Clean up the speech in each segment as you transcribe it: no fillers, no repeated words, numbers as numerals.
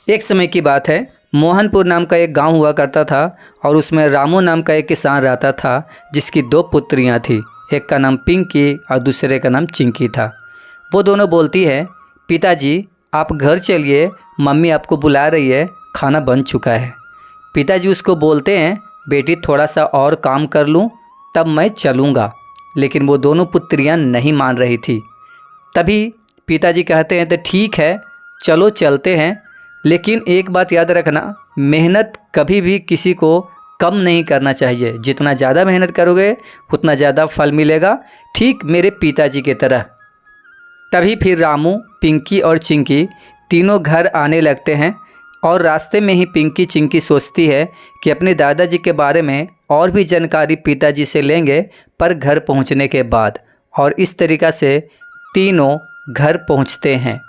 एक समय की बात है, मोहनपुर नाम का एक गांव हुआ करता था और उसमें रामू नाम का एक किसान रहता था जिसकी दो पुत्रियां थी। एक का नाम पिंकी और दूसरे का नाम चिंकी था। वो दोनों बोलती है, पिताजी आप घर चलिए, मम्मी आपको बुला रही है, खाना बन चुका है। पिताजी उसको बोलते हैं, बेटी थोड़ा सा और काम कर लूँ तब मैं चलूँगा। लेकिन वो दोनों पुत्रियाँ नहीं मान रही थी। तभी पिताजी कहते हैं, तो ठीक है चलो चलते हैं, लेकिन एक बात याद रखना, मेहनत कभी भी किसी को कम नहीं करना चाहिए। जितना ज़्यादा मेहनत करोगे उतना ज़्यादा फल मिलेगा, ठीक मेरे पिताजी की तरह। तभी फिर रामू, पिंकी और चिंकी तीनों घर आने लगते हैं और रास्ते में ही पिंकी चिंकी सोचती है कि अपने दादाजी के बारे में और भी जानकारी पिताजी से लेंगे, पर घर पहुंचने के बाद। और इस तरीक़ा से तीनों घर पहुंचते हैं।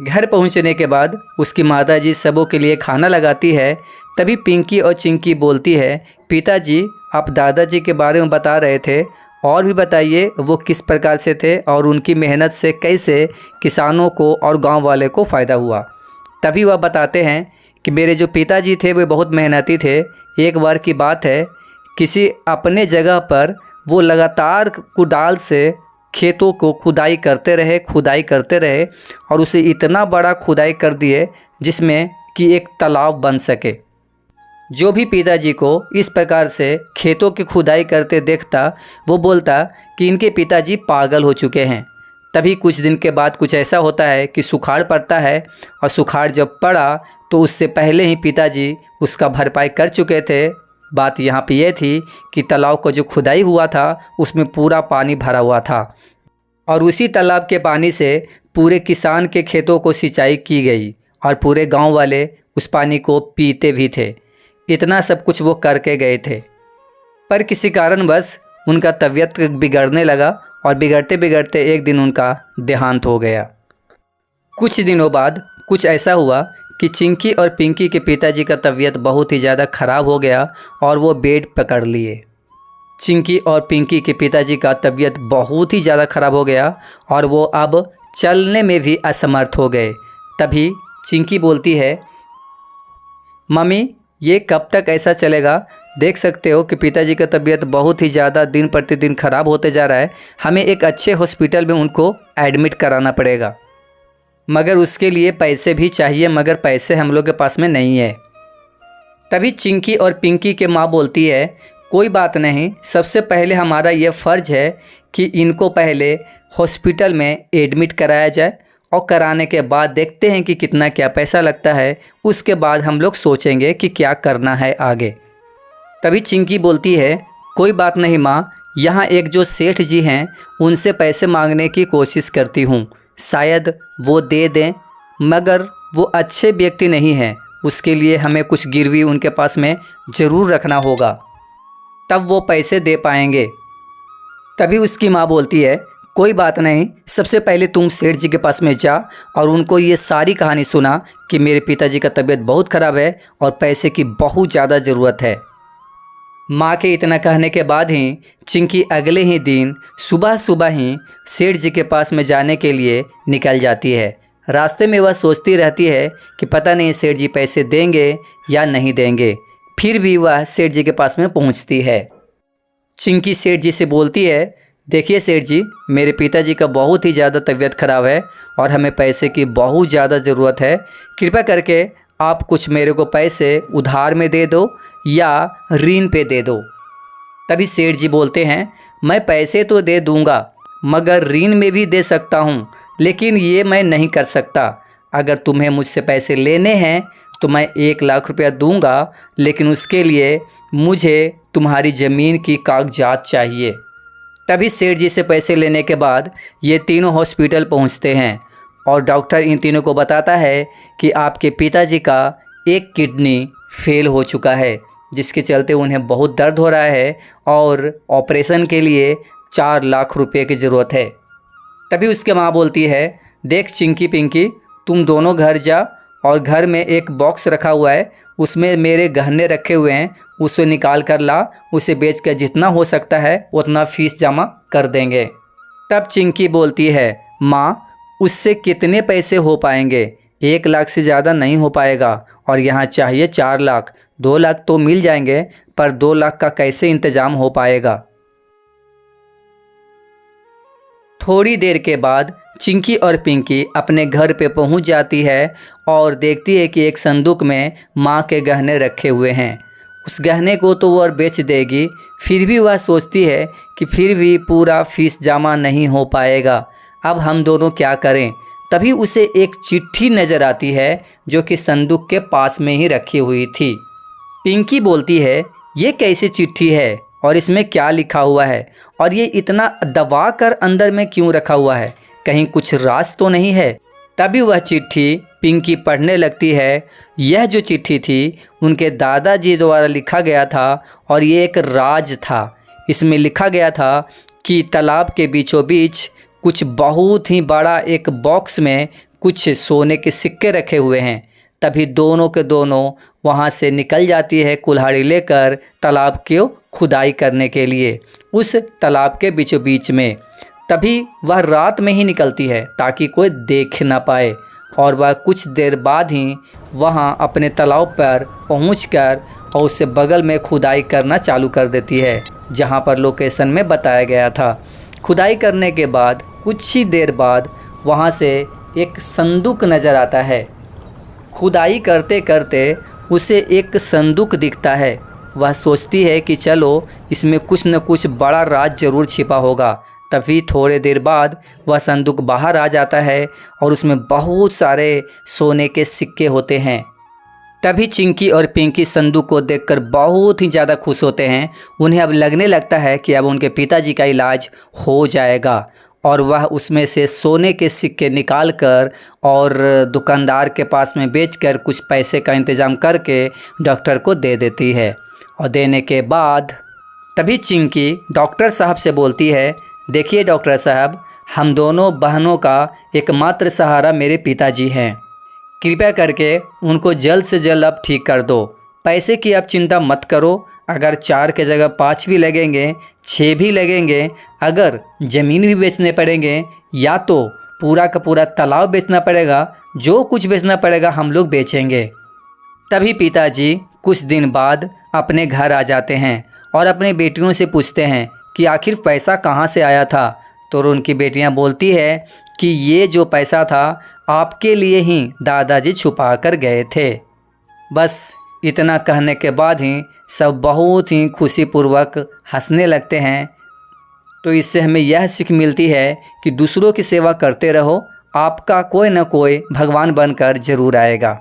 घर पहुंचने के बाद उसकी माताजी सबों के लिए खाना लगाती है। तभी पिंकी और चिंकी बोलती है, पिताजी आप दादाजी के बारे में बता रहे थे, और भी बताइए वो किस प्रकार से थे और उनकी मेहनत से कैसे किसानों को और गांव वाले को फ़ायदा हुआ। तभी वह बताते हैं कि मेरे जो पिताजी थे वे बहुत मेहनती थे। एक बार की बात है, किसी अपने जगह पर वो लगातार कुदाल से खेतों को खुदाई करते रहे और उसे इतना बड़ा खुदाई कर दिए जिसमें कि एक तालाब बन सके। जो भी पिताजी को इस प्रकार से खेतों की खुदाई करते देखता वो बोलता कि इनके पिताजी पागल हो चुके हैं। तभी कुछ दिन के बाद कुछ ऐसा होता है कि सुखाड़ पड़ता है, और सुखाड़ जब पड़ा तो उससे पहले ही पिताजी उसका भरपाई कर चुके थे। बात यहाँ पे ये थी कि तालाब को जो खुदाई हुआ था उसमें पूरा पानी भरा हुआ था और उसी तालाब के पानी से पूरे किसान के खेतों को सिंचाई की गई और पूरे गांव वाले उस पानी को पीते भी थे। इतना सब कुछ वो करके गए थे, पर किसी कारणवश उनका तबीयत बिगड़ने लगा और बिगड़ते बिगड़ते एक दिन उनका देहांत हो गया। कुछ दिनों बाद कुछ ऐसा हुआ कि चिंकी और पिंकी के पिताजी का तबीयत बहुत ही ज़्यादा ख़राब हो गया और वो बेड पकड़ लिए। चिंकी और पिंकी के पिताजी का तबीयत बहुत ही ज़्यादा ख़राब हो गया और वो अब चलने में भी असमर्थ हो गए। तभी चिंकी बोलती है, मम्मी ये कब तक ऐसा चलेगा? देख सकते हो कि पिताजी का तबीयत बहुत ही ज़्यादा दिन प्रतिदिन ख़राब होते जा रहा है। हमें एक अच्छे हॉस्पिटल में उनको एडमिट कराना पड़ेगा, मगर उसके लिए पैसे भी चाहिए, मगर पैसे हम लोग के पास में नहीं है। तभी चिंकी और पिंकी के माँ बोलती है, कोई बात नहीं, सबसे पहले हमारा ये फ़र्ज़ है कि इनको पहले हॉस्पिटल में एडमिट कराया जाए और कराने के बाद देखते हैं कि कितना क्या पैसा लगता है। उसके बाद हम लोग सोचेंगे कि क्या करना है आगे। तभी चिंकी बोलती है, कोई बात नहीं माँ, यहाँ एक जो सेठ जी हैं उनसे पैसे मांगने की कोशिश करती हूँ, शायद वो दे दें, मगर वो अच्छे व्यक्ति नहीं हैं, उसके लिए हमें कुछ गिरवी उनके पास में ज़रूर रखना होगा, तब वो पैसे दे पाएंगे। तभी उसकी माँ बोलती है, कोई बात नहीं, सबसे पहले तुम सेठ जी के पास में जा और उनको ये सारी कहानी सुना कि मेरे पिताजी का तबीयत बहुत ख़राब है और पैसे की बहुत ज़्यादा ज़रूरत है। माँ के इतना कहने के बाद ही चिंकी अगले ही दिन सुबह सुबह ही सेठ जी के पास में जाने के लिए निकल जाती है। रास्ते में वह सोचती रहती है कि पता नहीं सेठ जी पैसे देंगे या नहीं देंगे। फिर भी वह सेठ जी के पास में पहुंचती है। चिंकी सेठ जी से बोलती है, देखिए सेठ जी, मेरे पिताजी का बहुत ही ज़्यादा तबीयत ख़राब है और हमें पैसे की बहुत ज़्यादा ज़रूरत है। कृपया करके आप कुछ मेरे को पैसे उधार में दे दो या ऋण पे दे दो। तभी सेठ जी बोलते हैं, मैं पैसे तो दे दूंगा, मगर ऋण में भी दे सकता हूँ, लेकिन ये मैं नहीं कर सकता। अगर तुम्हें मुझसे पैसे लेने हैं तो मैं 1 लाख रुपया दूंगा, लेकिन उसके लिए मुझे तुम्हारी ज़मीन की कागजात चाहिए। तभी सेठ जी से पैसे लेने के बाद ये तीनों हॉस्पिटल पहुंचते हैं और डॉक्टर इन तीनों को बताता है कि आपके पिताजी का एक किडनी फेल हो चुका है, जिसके चलते उन्हें बहुत दर्द हो रहा है और ऑपरेशन के लिए 4 लाख रुपए की ज़रूरत है। तभी उसके माँ बोलती है, देख चिंकी पिंकी, तुम दोनों घर जा और घर में एक बॉक्स रखा हुआ है, उसमें मेरे गहने रखे हुए हैं, उसे निकाल कर ला, उसे बेच कर जितना हो सकता है उतना फीस जमा कर देंगे। तब चिंकी बोलती है, माँ उससे कितने पैसे हो पाएंगे? 1 लाख से ज़्यादा नहीं हो पाएगा और यहाँ चाहिए 4 लाख। 2 लाख तो मिल जाएंगे पर 2 लाख का कैसे इंतज़ाम हो पाएगा? थोड़ी देर के बाद चिंकी और पिंकी अपने घर पे पहुंच जाती है और देखती है कि एक संदूक में माँ के गहने रखे हुए हैं। उस गहने को तो वह बेच देगी, फिर भी वह सोचती है कि फिर भी पूरा फीस जमा नहीं हो पाएगा। अब हम दोनों क्या करें? तभी उसे एक चिट्ठी नज़र आती है जो कि संदूक के पास में ही रखी हुई थी। पिंकी बोलती है, ये कैसी चिट्ठी है और इसमें क्या लिखा हुआ है और ये इतना दबा कर अंदर में क्यों रखा हुआ है? कहीं कुछ राज तो नहीं है? तभी वह चिट्ठी पिंकी पढ़ने लगती है। यह जो चिट्ठी थी उनके दादाजी द्वारा लिखा गया था और ये एक राज था। इसमें लिखा गया था कि तालाब के बीचों बीच कुछ बहुत ही बड़ा एक बॉक्स में कुछ सोने के सिक्के रखे हुए हैं। तभी दोनों के दोनों वहाँ से निकल जाती है कुल्हाड़ी लेकर तालाब की खुदाई करने के लिए, उस तालाब के बीचों बीच में। तभी वह रात में ही निकलती है ताकि कोई देख ना पाए और वह कुछ देर बाद ही वहाँ अपने तालाब पर पहुंचकर और उससे बगल में खुदाई करना चालू कर देती है जहाँ पर लोकेशन में बताया गया था। खुदाई करने के बाद कुछ ही देर बाद वहाँ से एक संदूक नज़र आता है। खुदाई करते करते उसे एक संदूक दिखता है। वह सोचती है कि चलो इसमें कुछ न कुछ बड़ा राज ज़रूर छिपा होगा। तभी थोड़े देर बाद वह संदूक बाहर आ जाता है और उसमें बहुत सारे सोने के सिक्के होते हैं। तभी चिंकी और पिंकी संदूक को देखकर बहुत ही ज़्यादा खुश होते हैं। उन्हें अब लगने लगता है कि अब उनके पिताजी का इलाज हो जाएगा और वह उसमें से सोने के सिक्के निकाल कर और दुकानदार के पास में बेचकर कुछ पैसे का इंतज़ाम करके डॉक्टर को दे देती है। और देने के बाद तभी चिंकी डॉक्टर साहब से बोलती है, देखिए डॉक्टर साहब, हम दोनों बहनों का एकमात्र सहारा मेरे पिताजी हैं। कृपया करके उनको जल्द से जल्द अब ठीक कर दो। पैसे की आप चिंता मत करो। अगर 4 के जगह 5 भी लगेंगे, 6 भी लगेंगे, अगर ज़मीन भी बेचने पड़ेंगे या तो पूरा का पूरा तालाब बेचना पड़ेगा, जो कुछ बेचना पड़ेगा हम लोग बेचेंगे। तभी पिताजी कुछ दिन बाद अपने घर आ जाते हैं और अपने बेटियों से पूछते हैं कि आखिर पैसा कहाँ से आया था। तो उनकी बेटियां बोलती है कि ये जो पैसा था आपके लिए ही दादाजी छुपा कर गए थे। बस इतना कहने के बाद ही सब बहुत ही खुशीपूर्वक हंसने लगते हैं। तो इससे हमें यह सीख मिलती है कि दूसरों की सेवा करते रहो, आपका कोई न कोई भगवान बनकर ज़रूर आएगा।